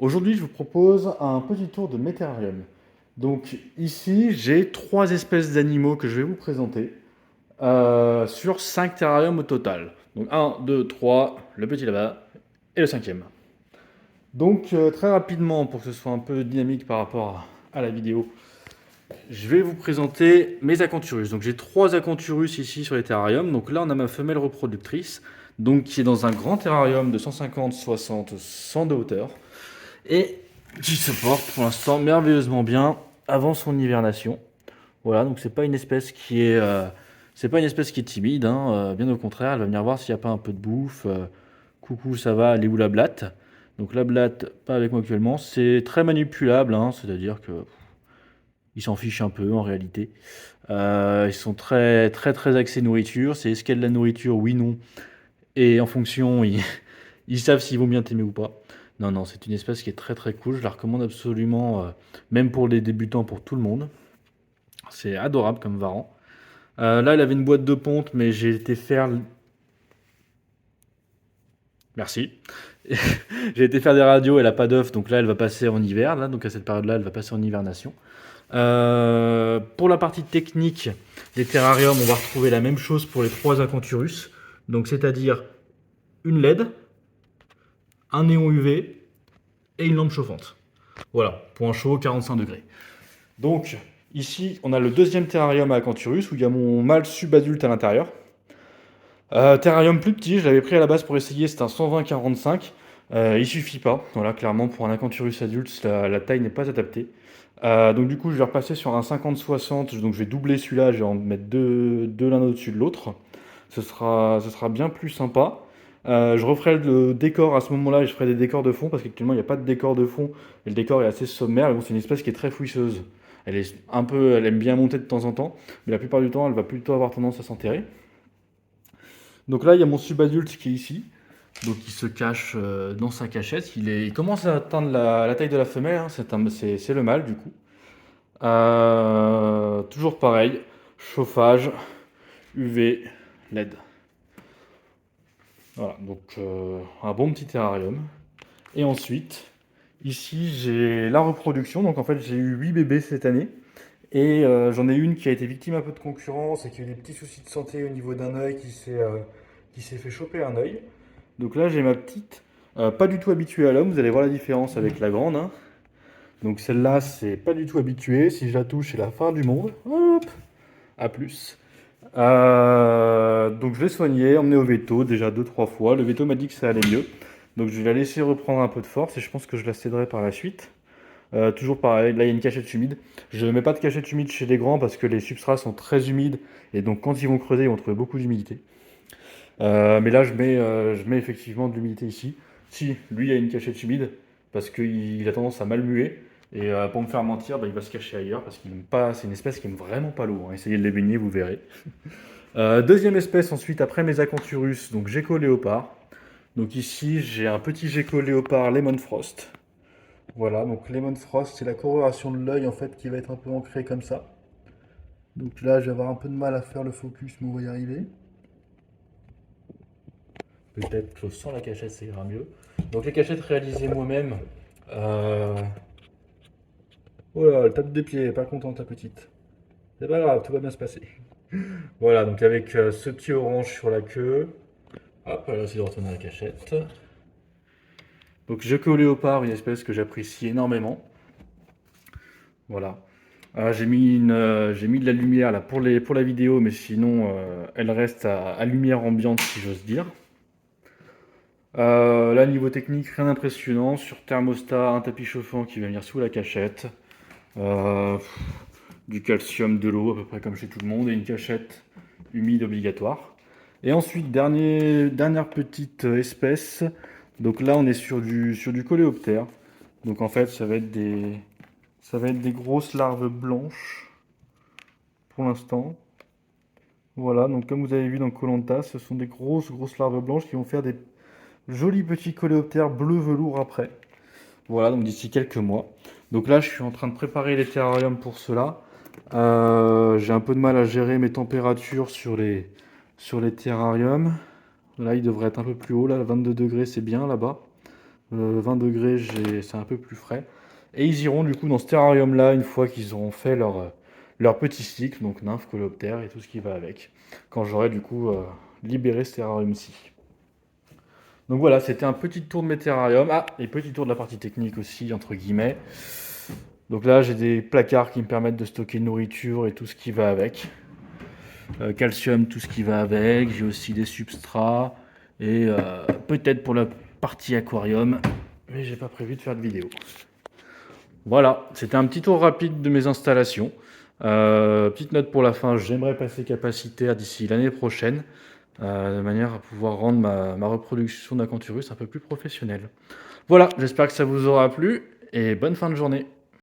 Aujourd'hui, je vous propose un petit tour de mes terrariums. Donc ici, j'ai trois espèces d'animaux que je vais vous présenter sur 5 terrariums au total. Donc un, 2, 3, le petit là-bas et le cinquième. Donc très rapidement, pour que ce soit un peu dynamique par rapport à la vidéo, je vais vous présenter mes Acanthurus. Donc j'ai trois Acanthurus ici sur les terrariums. Donc là, on a ma femelle reproductrice, donc qui est dans un grand terrarium de 150, 60, 100 de hauteur. Et qui se porte pour l'instant merveilleusement bien avant son hibernation. Voilà, donc c'est pas une espèce qui est timide, hein, bien au contraire, elle va venir voir s'il n'y a pas un peu de bouffe. Coucou, ça va, elle est où la blatte? Donc la blatte, pas avec moi actuellement, c'est très manipulable, hein, c'est-à-dire que ils s'en fichent un peu en réalité. Ils sont très très très axés nourriture. C'est est-ce qu'il y a de la nourriture? Oui, non. Et en fonction, ils savent s'ils vont bien t'aimer ou pas. Non, non, c'est une espèce qui est très très cool. Je la recommande absolument, même pour les débutants, pour tout le monde. C'est adorable comme varan. Là, elle avait une boîte de ponte, mais j'ai été faire. Merci. J'ai été faire des radios, elle a pas d'œuf, donc là, elle va passer en hiver. Là, donc à cette période-là, elle va passer en hibernation. Pour la partie technique des terrariums, on va retrouver la même chose pour les trois Acanthurus. Donc, c'est-à-dire une LED, un néon UV et une lampe chauffante. Voilà, point chaud, 45 degrés. Donc, ici, on a le deuxième terrarium à Acanthurus où il y a mon mâle subadulte à l'intérieur. Terrarium plus petit, je l'avais pris à la base pour essayer, c'est un 120-45. Il suffit pas. Voilà, clairement, pour un Acanthurus adulte, la taille n'est pas adaptée. Donc, du coup, je vais repasser sur un 50-60. Donc, je vais doubler celui-là, je vais en mettre deux l'un au-dessus de l'autre. Ce sera bien plus sympa. Je referai le décor à ce moment-là et je ferai des décors de fond parce qu'actuellement il n'y a pas de décor de fond et le décor est assez sommaire. Bon, c'est une espèce qui est très fouisseuse. Elle aime bien monter de temps en temps, mais la plupart du temps elle va plutôt avoir tendance à s'enterrer. Donc là il y a mon subadulte qui est ici, donc il se cache dans sa cachette. Il commence à atteindre la taille de la femelle, hein. C'est le mâle du coup. Toujours pareil, chauffage, UV, LED. Voilà, donc un bon petit terrarium. Et ensuite, ici, j'ai la reproduction. Donc en fait, j'ai eu 8 bébés cette année. Et j'en ai une qui a été victime un peu de concurrence et qui a eu des petits soucis de santé au niveau d'un œil qui s'est fait choper un œil. Donc là, j'ai ma petite, pas du tout habituée à l'homme. Vous allez voir la différence avec la grande, hein. Donc celle-là, c'est pas du tout habitué. Si je la touche, c'est la fin du monde. Hop, à plus. Donc je l'ai soigné, emmené au veto déjà deux trois fois. Le veto m'a dit que ça allait mieux. Donc je vais la laisser reprendre un peu de force et je pense que je la céderai par la suite. Toujours pareil, là il y a une cachette humide. Je ne mets pas de cachette humide chez les grands parce que les substrats sont très humides et donc quand ils vont creuser, ils vont trouver beaucoup d'humidité. Mais là je mets effectivement de l'humidité ici. Si, lui il a une cachette humide parce qu'il a tendance à mal muer. Et pour me faire mentir, bah, il va se cacher ailleurs parce qu'il n'aime pas. C'est une espèce qui aime vraiment pas l'eau, hein. Essayez de les baigner, vous verrez. Deuxième espèce ensuite après mes Acanthurus, donc gecko léopard. Donc ici j'ai un petit gecko léopard Lemon Frost. Voilà, donc Lemon Frost, c'est la coloration de l'œil en fait qui va être un peu ancrée comme ça. Donc là, je vais avoir un peu de mal à faire le focus, mais on va y arriver. Peut-être que sans la cachette, ça ira mieux. Donc les cachettes réalisées moi-même. Euh... Oh là, elle tape des pieds, pas contente la petite. C'est pas grave, tout va bien se passer. Voilà, donc avec ce petit orange sur la queue. Hop, là, c'est de retourner à la cachette. Donc gecko léopard, une espèce que j'apprécie énormément. Voilà. J'ai mis de la lumière là pour la vidéo, mais sinon elle reste à lumière ambiante si j'ose dire. Là niveau technique, rien d'impressionnant. Sur thermostat, un tapis chauffant qui va venir sous la cachette. Euh, du calcium, de l'eau, à peu près comme chez tout le monde, et une cachette humide obligatoire. Et ensuite, dernière petite espèce. Donc là on est sur du coléoptère. Donc en fait ça va être des grosses larves blanches pour l'instant. Voilà, donc comme vous avez vu dans koh ce sont des grosses grosses larves blanches qui vont faire des jolis petits coléoptères bleu velours après. Voilà, donc d'ici quelques mois. Donc là, je suis en train de préparer les terrariums pour cela. J'ai un peu de mal à gérer mes températures sur les terrariums. Là, il devrait être un peu plus haut. Là, 22 degrés, c'est bien là-bas. 20 degrés, c'est un peu plus frais. Et ils iront du coup dans ce terrarium-là une fois qu'ils auront fait leur petit cycle, donc nymphes, coléoptères et tout ce qui va avec. Quand j'aurai du coup libéré ce terrarium-ci. Donc voilà, c'était un petit tour de mes terrariums. Ah, et petit tour de la partie technique aussi, entre guillemets. Donc là, j'ai des placards qui me permettent de stocker nourriture et tout ce qui va avec. Calcium, tout ce qui va avec. J'ai aussi des substrats. Et peut-être pour la partie aquarium. Mais j'ai pas prévu de faire de vidéo. Voilà, c'était un petit tour rapide de mes installations. Petite note pour la fin, j'aimerais passer capacitaire d'ici l'année prochaine, de manière à pouvoir rendre ma reproduction d'Acanthurus un peu plus professionnelle. Voilà, j'espère que ça vous aura plu et bonne fin de journée.